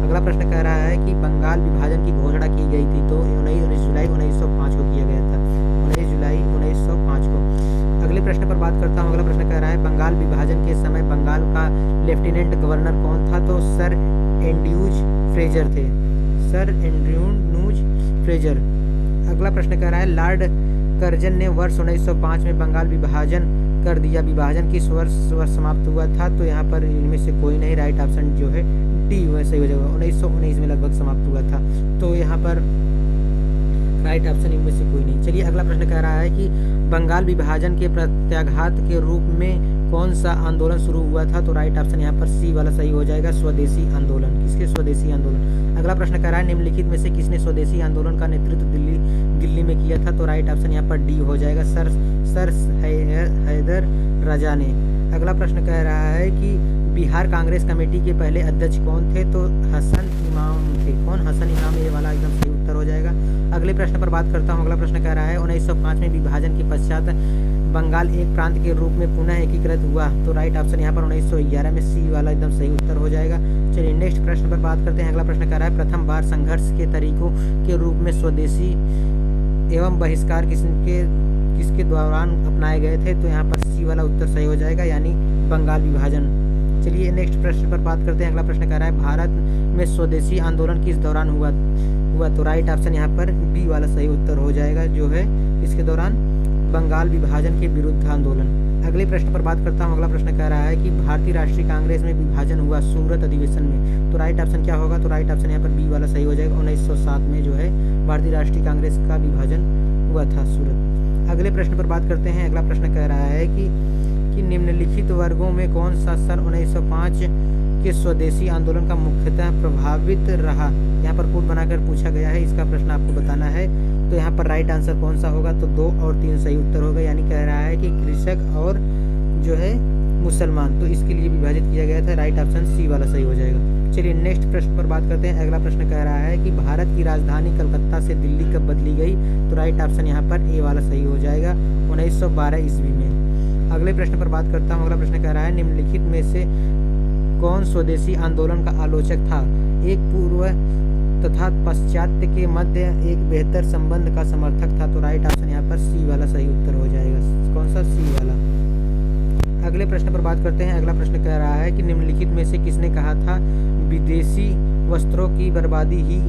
Speaker 1: अगला प्रश्न कह रहा है कि बंगाल विभाजन की घोषणा की गई थी तो 19 जुलाई 1905 को किया गया था। 19 जुलाई 1905 को। अगले प्रश्न पर बात करता हूँ। अगला प्रश्न कह रहा है बंगाल विभाजन के समय बंगाल का लेफ्टिनेंट गवर्नर कौन था? तो सर एंड्रयूज फ्रेजर थे। Sir Andrews Fraser. अगला प्रश्न कह रहा है लॉर्ड कर्जन ने वर्ष 1905 में बंगाल विभाजन कर दिया। विभाजन किस वर्ष समाप्त हुआ था? तो यहाँ पर इनमें से कोई नहीं। राइट ऑप्शन जो है डी वैसे हो जाएगा। 1919 में लगभग समाप्त हुआ था। तो यहाँ पर राइट ऑप्शन इनमें से कोई नहीं। चलिए अगला प्रश्न कह रहा है कि बंगाल विभाजन के प्रत्याघात के रूप में कौन सा आंदोलन शुरू हुआ था? तो राइट ऑप्शन यहाँ पर सी वाला सही हो जाएगा, स्वदेशी आंदोलन। किसके? स्वदेशी आंदोलन। अगला प्रश्न कह रहा है निम्नलिखित में से किसने स्वदेशी आंदोलन का नेतृत्व दिल्ली में किया था? तो राइट ऑप्शन यहाँ पर डी हो जाएगा, सर हैदर राजा ने। अगला प्रश्न कह रहा है कि बिहार कांग्रेस कमेटी के पहले अध्यक्ष कौन थे? तो हसन इमाम थे। कौन? हसन इमाम। ये वाला एकदम सही उत्तर हो जाएगा। अगले प्रश्न पर बात करता हूँ। अगला प्रश्न कह रहा है 1905 में विभाजन के पश्चात बंगाल एक प्रांत के रूप में पुनः एकीकृत हुआ। तो राइट ऑप्शन यहाँ पर 1911 में सी वाला एकदम सही उत्तर हो जाएगा। चलिए नेक्स्ट प्रश्न पर बात करते हैं। अगला प्रश्न कह रहा है प्रथम बार संघर्ष के तरीकों के रूप में स्वदेशी एवं बहिष्कार किसके दौरान अपनाए गए थे? तो यहाँ पर सी वाला उत्तर सही हो जाएगा, यानी बंगाल विभाजन। चलिए नेक्स्ट प्रश्न पर बात करते हैं। अगला प्रश्न कह रहा है भारत में स्वदेशी आंदोलन किस दौरान हुआ? तो राइट ऑप्शन यहाँ पर बी वाला सही उत्तर हो जाएगा, जो है इसके दौरान बंगाल विभाजन के विरुद्ध आंदोलन। अगले प्रश्न पर बात करता हूँ। अगला प्रश्न कह रहा है कि भारतीय राष्ट्रीय कांग्रेस में विभाजन हुआ सूरत अधिवेशन में। तो राइट ऑप्शन क्या होगा? तो राइट ऑप्शन यहाँ पर बी वाला सही हो जाएगा। 1907 में जो है भारतीय राष्ट्रीय कांग्रेस का विभाजन हुआ था सूरत। अगले प्रश्न पर बात करते हैं। अगला प्रश्न कह रहा है कि निम्नलिखित वर्गों में कौन सा सन 1905 के स्वदेशी आंदोलन का मुख्यतः प्रभावित रहा? यहाँ पर कोड बनाकर पूछा गया है, इसका प्रश्न आपको बताना है। तो यहाँ पर राइट आंसर कौन सा होगा? तो 2 और 3 सही उत्तर होगा, यानी कह रहा है कि कृषक और जो है मुसलमान, तो इसके लिए विभाजित किया गया था। राइट ऑप्शन सी वाला सही हो जाएगा। चलिए नेक्स्ट प्रश्न पर बात करते हैं। अगला प्रश्न कह रहा है कि भारत की राजधानी कलकत्ता से दिल्ली कब बदली गई? तो राइट ऑप्शन यहाँ पर ए वाला सही हो जाएगा, 1912 ईस्वी में। अगले प्रश्न पर बात करता हूँ। अगला प्रश्न कह रहा है निम्नलिखित में से कौन स्वदेशी आंदोलन का आलोचक था? एक पूर्व तथा पाश्चात्य के मध्य एक बेहतर संबंध का समर्थक था। तो राइट ऑप्शन यहाँ पर सी वाला सही उत्तर हो जाएगा। कौन सा? सी वाला। अगले प्रश्न पर बात करते हैं। अगला प्रश्न कह रहा है कि निम्नलिखित में से किसने कहा था विदेशी वस्त्रों की बर्बादी ही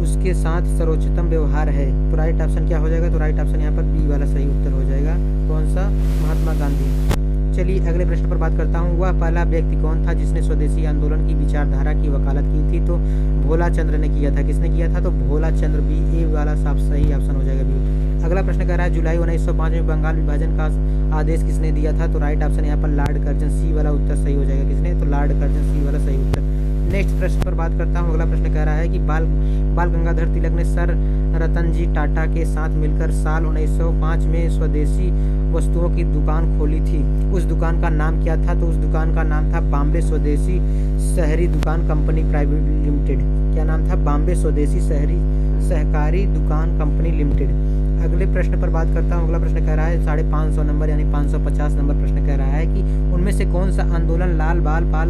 Speaker 1: उसके साथ सर्वोच्चतम व्यवहार है? तो राइट ऑप्शन क्या हो जाएगा? तो राइट ऑप्शन यहाँ पर बी वाला सही उत्तर हो जाएगा। कौन सा? महात्मा गांधी। चलिए अगले प्रश्न पर बात करता हूँ। वह पहला व्यक्ति कौन था जिसने स्वदेशी आंदोलन की विचारधारा की वकालत की थी? तो भोला चंद्र ने किया था। किसने किया था? तो भोला चंद्र। बी ए वाला साफ सही ऑप्शन हो जाएगा, बी। अगला प्रश्न कह रहा है जुलाई 1905 में बंगाल विभाजन का आदेश किसने दिया था? तो राइट ऑप्शन यहाँ पर लॉर्ड कर्जन। सी वाला उत्तर सही हो जाएगा। किसने? तो लॉर्ड कर्जन। सी वाला सही उत्तर। नेक्स्ट प्रश्न पर बात करता हूँ। अगला प्रश्न कह रहा है कि बाल गंगाधर तिलक ने सर रतनजी टाटा के साथ मिलकर साल 1905 में स्वदेशी वस्तुओं की दुकान खोली थी। उस दुकान का नाम क्या था? तो उस दुकान का नाम था बॉम्बे स्वदेशी शहरी दुकान कंपनी प्राइवेट लिमिटेड। क्या नाम था? बॉम्बे स्वदेशी शहरी सहकारी दुकान कंपनी लिमिटेड। अगले प्रश्न पर बात करता हूँ। अगला प्रश्न कह रहा है 550 नंबर यानी 550 नंबर प्रश्न कह रहा है कि उनमें से कौन सा आंदोलन लाल बाल पाल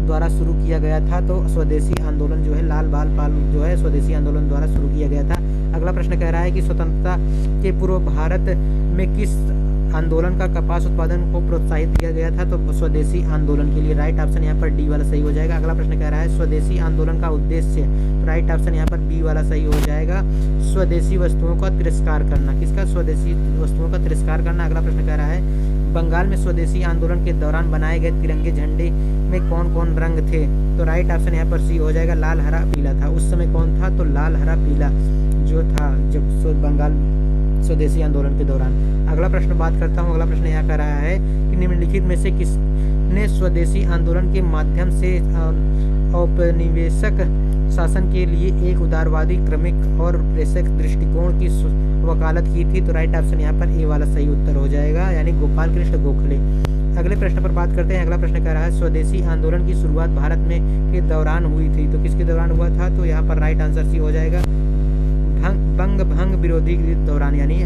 Speaker 1: द्वारा शुरू किया गया था? तो स्वदेशी आंदोलन जो है लाल बाल पाल जो है स्वदेशी आंदोलन द्वारा शुरू किया गया था। अगला प्रश्न कह रहा है कि स्वतंत्रता के पूर्व भारत में किस आंदोलन का कपास उत्पादन को प्रोत्साहित किया गया था? तो स्वदेशी आंदोलन के लिए। राइट ऑप्शन यहाँ पर डी वाला सही हो जाएगा। अगला प्रश्न कह रहा है स्वदेशी आंदोलन का उद्देश्य। तो राइट ऑप्शन यहाँ पर बी वाला सही हो जाएगा, स्वदेशी वस्तुओं का तिरस्कार करना। किसका? स्वदेशी वस्तुओं का तिरस्कार करना। अगला प्रश्न कह रहा है बंगाल में स्वदेशी आंदोलन के दौरान बनाए गए तिरंगे झंडे में कौन कौन रंग थे? तो राइट ऑप्शन यहाँ पर सी हो जाएगा, लाल हरा पीला था। उस समय कौन था? तो लाल हरा पीला जो था जब बंगाल स्वदेशी आंदोलन के दौरान। अगला प्रश्न बात करता हूँ। अगला प्रश्न यह कह रहा है कि निम्नलिखित में से किसने स्वदेशी आंदोलन के माध्यम से औपनिवेशिक शासन के लिए एक उदारवादी क्रमिक और प्रेषक दृष्टिकोण की वकालत की थी? तो राइट ऑप्शन यहाँ पर ए वाला सही उत्तर हो जाएगा, यानी गोपाल कृष्ण गोखले। अगले प्रश्न पर बात करते हैं। अगला प्रश्न कह रहा है स्वदेशी आंदोलन की शुरुआत भारत में के दौरान हुई थी, तो किसके दौरान हुआ था? तो यहाँ पर राइट आंसर सी हो जाएगा, बंग भंग विरोधी के दौरान, यानी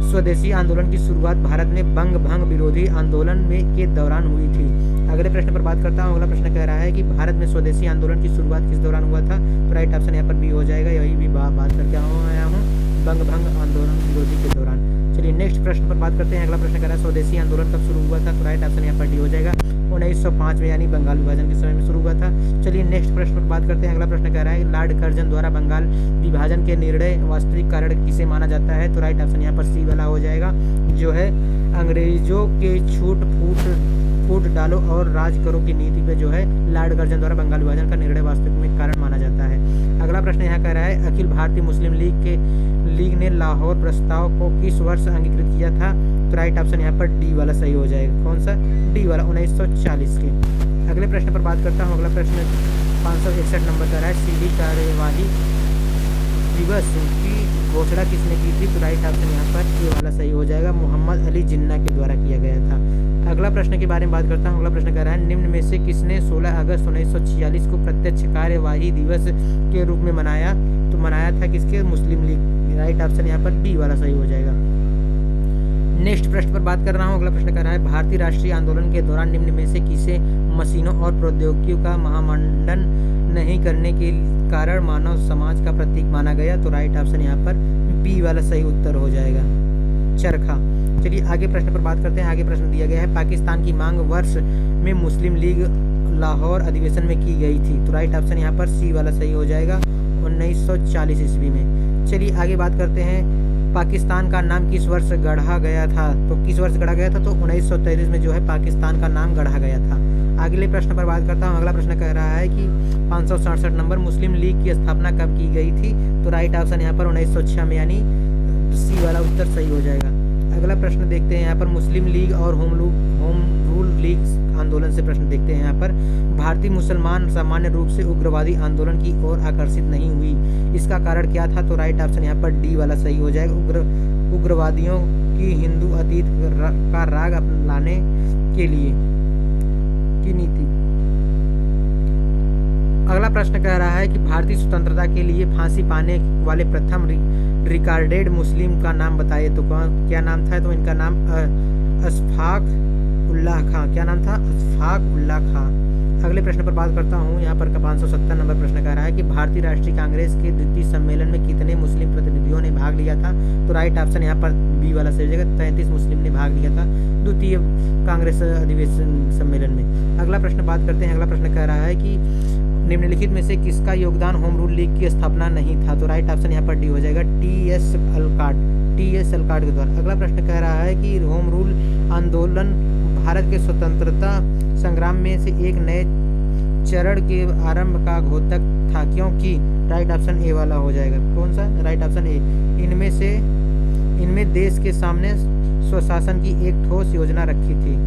Speaker 1: स्वदेशी आंदोलन की शुरुआत भारत में बंग भंग विरोधी आंदोलन में के दौरान हुई थी। अगले प्रश्न पर बात करता हूँ। अगला प्रश्न कह रहा है कि भारत में स्वदेशी आंदोलन की शुरुआत किस दौरान हुआ था? तो राइट ऑप्शन यहाँ पर बी हो जाएगा, यही भी बात करके आया हूँ, बंग भंग आंदोलन विरोधी के दौरान। चलिए नेक्स्ट प्रश्न पर बात करते हैं। अगला प्रश्न कह रहा है स्वदेशी आंदोलन कब शुरू हुआ था? तो राइट ऑप्शन यहाँ पर डी हो जाएगा, 1905 में, यानी बंगाल विभाजन के समय में शुरू हुआ था। चलिए नेक्स्ट प्रश्न पर बात करते हैं। अगला प्रश्न कह रहा है लॉर्ड कर्जन द्वारा बंगाल विभाजन के निर्णय वास्तविक कारण किसे माना जाता है? तो राइट ऑप्शन यहाँ पर सी वाला हो जाएगा, जो है अंग्रेजों के छूट फूट डालो और राज करो की नीति पे जो है लॉर्ड कर्जन द्वारा बंगाल विभाजन का निर्णय वास्तविक में कारण माना जाता है। अगला प्रश्न यहाँ कह रहा है अखिल भारतीय मुस्लिम लीग ने लाहौर प्रस्ताव को किस वर्ष अंगीकृत किया था? तो राइट ऑप्शन यहाँ पर डी वाला सही हो जाएगा। कौन सा? डी वाला, 1940 के। अगले प्रश्न पर बात करता हूँ। अगला प्रश्न 561 नंबर का है सीधी कार्यवाही दिवस की घोषणा किसने की थी? तो राइट ऑप्शन यहाँ पर ए वाला सही हो जाएगा, मोहम्मद अली जिन्ना के द्वारा किया गया था। अगला प्रश्न के बारे में बात करता हूँ। अगला प्रश्न कह रहा है निम्न में से किसने 16 अगस्त 1946 को प्रत्यक्ष कार्यवाही दिवस के रूप में मनाया? तो मनाया था किसके? मुस्लिम लीग। राइट ऑप्शन यहाँ पर बी वाला सही हो जाएगा। नेक्स्ट प्रश्न पर बात कर रहा हूँ। अगला प्रश्न कर रहा है भारतीय राष्ट्रीय आंदोलन के दौरान निम्न में से किसे मशीनों और प्रौद्योगिकियों का महामंडन नहीं करने के कारण मानव समाज का प्रतीक माना गया? तो राइट ऑप्शन यहाँ पर बी वाला सही उत्तर हो जाएगा, चरखा। चलिए आगे प्रश्न पर बात करते हैं। आगे प्रश्न दिया गया है पाकिस्तान की मांग वर्ष में मुस्लिम लीग लाहौर अधिवेशन में की गई थी? तो राइट ऑप्शन यहाँ पर सी वाला सही हो जाएगा, 1940 ईस्वी में। चलिए आगे बात करते हैं पाकिस्तान का नाम किस वर्ष गढ़ा गया था? तो किस वर्ष गढ़ा गया था? तो 1933 में जो है पाकिस्तान का नाम गढ़ा गया था। अगले प्रश्न पर बात करता हूँ। अगला प्रश्न कह रहा है कि 567 नंबर मुस्लिम लीग की स्थापना कब की गई थी? तो राइट ऑप्शन यहाँ पर 1906 में, यानी सी वाला उत्तर सही हो जाएगा। अगला प्रश्न देखते हैं यहाँ पर मुस्लिम लीग और होम रूल लीग आंदोलन से प्रश्न देखते हैं यहाँ पर। भारतीय मुसलमान सामान्य रूप से उग्रवादी आंदोलन की ओर आकर्षित नहीं हुई, इसका कारण क्या था? तो राइट ऑप्शन यहाँ पर डी वाला सही हो जाएगा, उग्रवादियों की हिंदू अतीत का राग अपनाने के लिए की नीति। अगला प्रश्न कह रहा है कि भारतीय स्वतंत्रता के लिए फांसी पाने वाले प्रथम रिकॉर्डेड मुस्लिम का नाम बताइए। तो क्या नाम था? तो इनका नाम अशफाक उल्लाह खां। क्या नाम था? अशफाक उल्लाह खां। अगले प्रश्न पर बात करता हूँ। यहाँ पर 570 नंबर प्रश्न कह रहा है कि भारतीय राष्ट्रीय कांग्रेस के द्वितीय सम्मेलन में कितने मुस्लिम प्रतिनिधियों ने भाग लिया था? तो राइट ऑप्शन यहाँ पर बी वाला सही हो जाएगा, 33 मुस्लिम ने भाग लिया था द्वितीय कांग्रेस अधिवेशन सम्मेलन में। अगला प्रश्न बात करते हैं। अगला प्रश्न कह रहा है कि निम्नलिखित में से किसका योगदान होम रूल लीग की स्थापना नहीं था? तो राइट ऑप्शन यहाँ पर डी हो जाएगा, टी.एस. अलकाट के द्वारा। अगला प्रश्न कह रहा है कि होम रूल आंदोलन भारत के स्वतंत्रता संग्राम में से एक नए चरण के आरंभ का घोतक था, क्योंकि? राइट ऑप्शन ए वाला हो जाएगा। कौन सा? Right option A. इनमें देश के सामने स्वशासन की एक ठोस योजना रखी थी।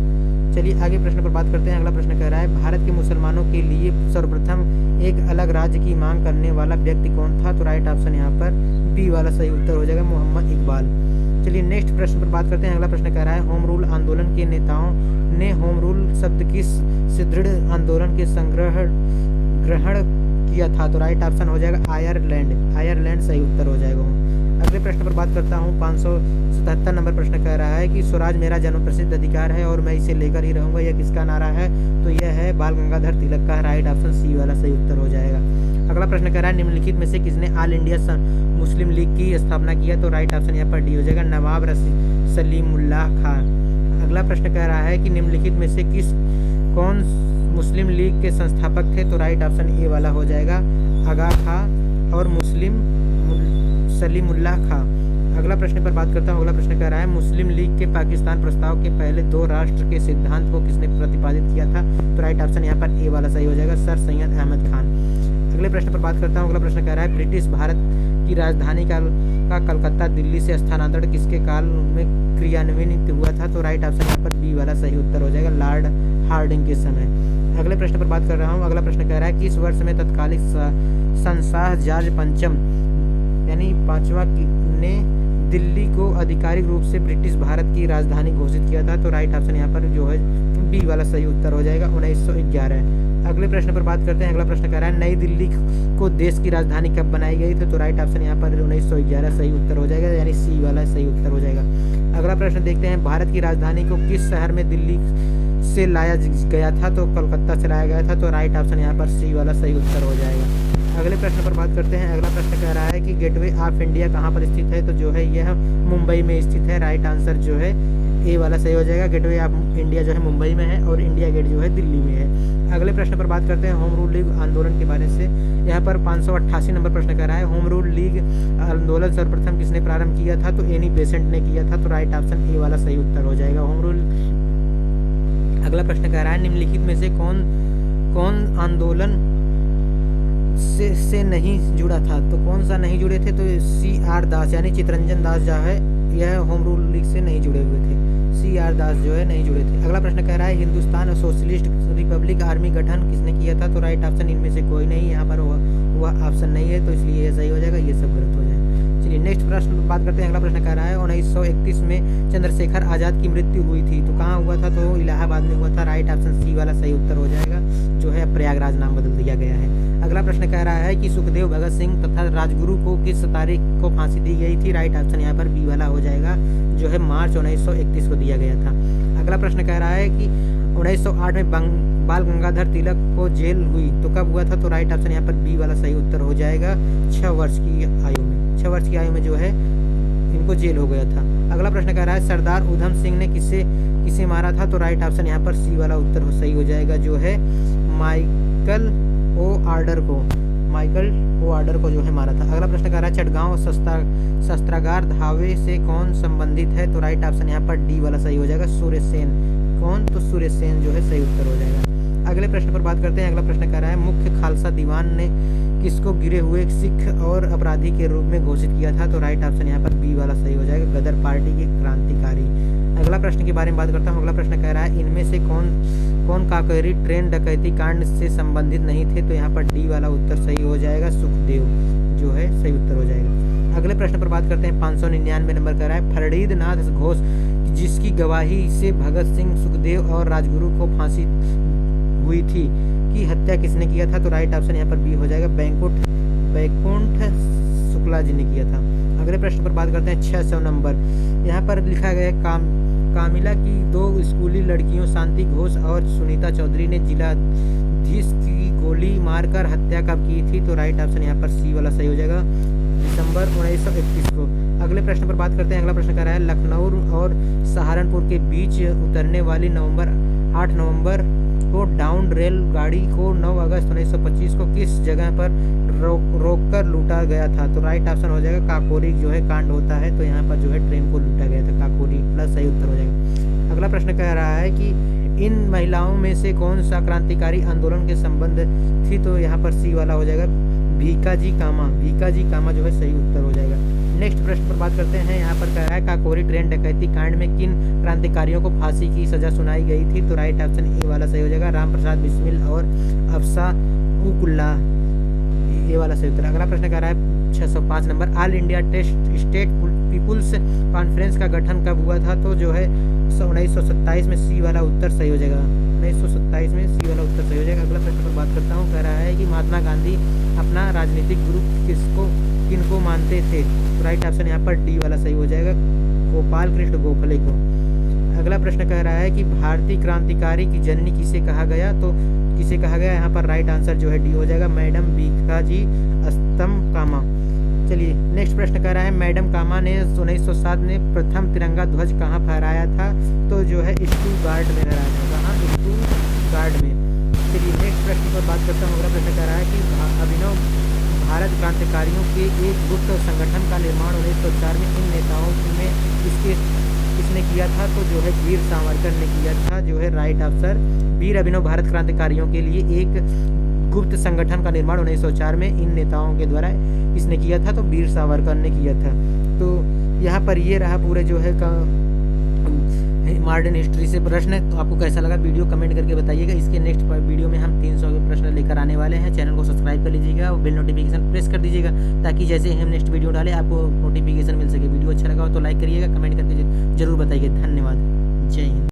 Speaker 1: चलिए आगे प्रश्न पर बात करते हैं। अगला प्रश्न कह रहा है भारत के मुसलमानों के लिए सर्वप्रथम एक अलग राज्य की मांग करने वाला व्यक्ति कौन था? तो राइट ऑप्शन यहाँ पर बी वाला सही उत्तर हो जाएगा, मोहम्मद इकबाल। चलिए नेक्स्ट प्रश्न पर बात करते हैं। अगला प्रश्न कह रहा है होम रूल आंदोलन के नेताओं ने होम रूल शब्द किस सुदृढ़ आंदोलन के ग्रहण किया था? तो राइट ऑप्शन हो जाएगा आयरलैंड सही उत्तर हो जाएगा। अगले प्रश्न पर बात करता हूँ। 577 नंबर प्रश्न कह रहा है कि स्वराज मेरा जन्म प्रसिद्ध अधिकार है और मैं इसे लेकर ही रहूंगा, यह किसका नारा है? तो यह है बाल गंगाधर तिलक का। राइट ऑप्शन सी वाला सही उत्तर हो जाएगा। अगला प्रश्न कह रहा है निम्नलिखित में से किसने ऑल इंडिया मुस्लिम लीग की स्थापना किया? तो राइट ऑप्शन यहाँ पर डी हो जाएगा, नवाब सलीमुल्लाह खां। अगला प्रश्न कह रहा है कि निम्नलिखित में से कौन मुस्लिम लीग के संस्थापक थे? तो राइट ऑप्शन ए वाला हो जाएगा, आगा खां और मुस्लिम सलीमुल्लाह खां। अगला प्रश्न पर बात करता हूँ। अगला प्रश्न कह रहा है मुस्लिम लीग के पाकिस्तान प्रस्ताव के पहले दो राष्ट्र के सिद्धांत को किसने प्रतिपादित किया था? तो राइट ऑप्शन यहाँ पर ए वाला सही हो जाएगा, सर सैयद अहमद खान। अगले प्रश्न पर बात करता हूँ। अगला प्रश्न कह रहा है ब्रिटिश भारत की राजधानी का कलकत्ता दिल्ली से स्थानांतरण किसके काल में क्रियान्वित हुआ था? तो राइट ऑप्शन यहाँ पर बी वाला सही उत्तर हो जाएगा, लॉर्ड हार्डिंग के समय। अगले प्रश्न पर बात कर रहा हूँ। अगला प्रश्न कह रहा है किस वर्ष में तत्कालिक शहंशाह जॉर्ज पंचम यानी 5वां ने दिल्ली को आधिकारिक रूप से ब्रिटिश भारत की राजधानी घोषित किया था? तो राइट ऑप्शन यहाँ पर जो है बी वाला सही उत्तर हो जाएगा 1911। अगले प्रश्न पर बात करते हैं। अगला प्रश्न कह रहा है नई दिल्ली को देश की राजधानी कब बनाई गई थी? तो राइट ऑप्शन यहाँ पर 1911 सही उत्तर हो जाएगा, यानी सी वाला सही उत्तर हो जाएगा। अगला प्रश्न देखते हैं। भारत की राजधानी को किस शहर में दिल्ली से लाया गया था? तो कलकत्ता से लाया गया था, तो राइट ऑप्शन यहाँ पर सी वाला सही उत्तर हो जाएगा। अगले प्रश्न पर बात करते हैं। अगला प्रश्न कह रहा है कि गेटवे ऑफ इंडिया कहाँ पर स्थित है? तो जो है यह मुंबई में स्थित है। राइट आंसर जो है ए वाला सही हो जाएगा। गेटवे ऑफ इंडिया जो है मुंबई में है और इंडिया गेट जो है दिल्ली में है। अगले प्रश्न पर बात करते हैं होम रूल लीग आंदोलन के बारे से। यहाँ पर 588 नंबर प्रश्न कह रहा है होम रूल लीग आंदोलन सर्वप्रथम किसने प्रारंभ किया था? तो एनी बेसेंट ने किया था, तो राइट ऑप्शन ए वाला सही उत्तर हो जाएगा होम रूल। अगला प्रश्न कह रहा है निम्नलिखित में से कौन आंदोलन से नहीं जुड़ा था? तो कौन सा नहीं जुड़े थे? तो CR दास यानी चितरंजन दास जो है यह होम रूल लीग से नहीं जुड़े हुए थे। CR दास जो है नहीं जुड़े थे। अगला प्रश्न कह रहा है हिंदुस्तान सोशलिस्ट रिपब्लिक आर्मी गठन किसने किया था? तो राइट ऑप्शन इनमें से कोई नहीं, यहाँ पर वह ऑप्शन नहीं है, तो इसलिए ये सही हो जाएगा, ये सब गलत हो जाएगा। चलिए नेक्स्ट प्रश्न बात करते हैं। अगला प्रश्न कह रहा है 1931 में चंद्रशेखर आज़ाद की मृत्यु हुई थी, तो कहाँ हुआ था? तो इलाहाबाद में हुआ था। राइट ऑप्शन सी वाला सही उत्तर हो जाएगा, जो है प्रयागराज नाम बदल दिया गया है। अगला प्रश्न कह रहा है कि सुखदेव, भगत सिंह तथा राजगुरु को किस तारीख को फांसी दी गई थी? राइट ऑप्शन यहाँ पर बी वाला हो जाएगा, जो है मार्च 1931 को दिया गया था। अगला प्रश्न कह रहा है कि 1908 में बाल गंगाधर तिलक को जेल हुई, तो कब हुआ था? तो राइट ऑप्शन यहाँ पर बी वाला सही उत्तर हो जाएगा 6 वर्ष की आयु में। 6 वर्ष की आयु में जो है इनको जेल हो गया था। अगला प्रश्न कह रहा है सरदार उधम सिंह ने किसे मारा था? तो राइट ऑप्शन यहाँ पर सी वाला उत्तर सही हो जाएगा, जो है माइकल ओ आर्डर को जो है मारा था। अगला प्रश्न कह रहा है चटगांव शस्त्रागार धावे से कौन संबंधित है? तो राइट ऑप्शन यहाँ पर डी वाला सही हो जाएगा, सूर्य सेन। कौन? तो सूर्य सेन जो है सही उत्तर हो जाएगा। अगले प्रश्न पर बात करते हैं। अगला प्रश्न कह रहा है मुख्य खालसा दीवान ने किसको गिरे हुए सिख और अपराधी के रूप में घोषित किया था? तो राइट ऑप्शन यहाँ पर बी वाला सही हो जाएगा, गदर पार्टी के क्रांतिकारी। अगला प्रश्न के बारे में बात करता हूँ। अगला प्रश्न कह रहा है इनमें से कौन काकोरी ट्रेन डकैती कांड से संबंधित नहीं थे? तो यहाँ पर डी वाला उत्तर सही हो जाएगा, सुखदेव जो है सही उत्तर हो जाएगा। अगले प्रश्न पर बात करते हैं। 599 नंबर कह रहा है फरीद नाथ घोष जिसकी गवाही से भगत सिंह, सुखदेव और राजगुरु को फांसी हुई थी की हत्या किसने किया था? तो राइट ऑप्शन यहाँ पर बी हो जाएगा, बैकुंठ शुक्ला जी ने किया था। अगले प्रश्न पर बात करते हैं 600 नंबर। यहाँ पर लिखा गया कामिला की 2 स्कूली लड़कियों शांति घोष और सुनीता चौधरी ने जिलाधीश की गोली मारकर हत्या कब की थी? तो राइट ऑप्शन यहाँ पर सी वाला सही हो जाएगा, दिसंबर 1931 को। अगले प्रश्न पर बात करते हैं। अगला प्रश्न कर रहा है लखनऊ और सहारनपुर के बीच उतरने वाली 8 नवंबर को डाउन रेल गाड़ी को 9 अगस्त 1925 को किस जगह पर रोककर लूटा गया था? तो राइट ऑप्शन हो जाएगा काकोरी जो है कांड होता है, तो यहाँ पर जो है ट्रेन को लूटा गया था, काकोरी प्लस सही उत्तर हो जाएगा। अगला प्रश्न कह रहा है कि इन महिलाओं में से कौन सा क्रांतिकारी आंदोलन के संबंध थी? तो यहाँ पर सी वाला हो जाएगा, भीकाजी कामा जो है सही उत्तर हो जाएगा। नेक्स्ट प्रश्न पर बात करते हैं। यहाँ पर कह रहा है काकोरी ट्रेन डकैती कांड में किन क्रांतिकारियों को फांसी की सजा सुनाई गई थी? तो राइट ऑप्शन ए वाला सही हो जाएगा, राम प्रसाद बिस्मिल और अफसा उकुल्ला, ये वाला सही उत्तर। अगला प्रश्न कह रहा है 605 number, all India state people's conference का गठन कब हुआ था? तो जो है 1927 में सी वाला उत्तर सही हो जाएगा, 1927 में सी वाला उत्तर सही हो जाएगा। अगला प्रश्न पर बात करता हूँ। कह रहा है कि महात्मा गांधी अपना राजनीतिक गुरु किनको मानते थे? तो राइट ऑप्शन यहाँ पर डी वाला सही हो जाएगा, गोपाल कृष्ण गोखले को। अगला प्रश्न कह रहा है कि भारतीय क्रांतिकारी की जननी किसे कहा गया? तो किसे कहा गया? यहाँ पर राइट आंसर जो है डी हो जाएगा, मैडम भीकाजी अस्तम कामा। चलिए नेक्स्ट प्रश्न कह रहा है मैडम कामा ने 1907 में प्रथम तिरंगा ध्वज कहाँ फहराया था? तो जो है स्टुटगार्ट में फहराया था। कहाँ? स्टुटगार्ट में। चलिए नेक्स्ट प्रश्न पर बात करता हूँ। अगला प्रश्न कह रहा है कि अभिनव भारत क्रांतिकारियों के एक गुप्त संगठन का निर्माण 1904 में इन नेताओं में किसने किया था? तो जो है वीर सावरकर ने किया था, जो है राइट आंसर। वीर अभिनव भारत क्रांतिकारियों के लिए एक गुप्त संगठन का निर्माण 1904 में इन नेताओं के द्वारा किसने किया था? तो वीर सावरकर ने किया था। तो यहाँ पर ये रहा पूरे जो है मॉडर्न हिस्ट्री से प्रश्न। तो आपको कैसा लगा वीडियो कमेंट करके बताइएगा। इसके नेक्स्ट वीडियो में हम 300 के प्रश्न लेकर आने वाले हैं। चैनल को सब्सक्राइब कर लीजिएगा और बेल नोटिफिकेशन प्रेस कर दीजिएगा, ताकि जैसे ही हम नेक्स्ट वीडियो डालें आपको नोटिफिकेशन मिल सके। वीडियो अच्छा लगा हो तो लाइक करिएगा, कमेंट करके जरूर बताइए। धन्यवाद, जय हिंद।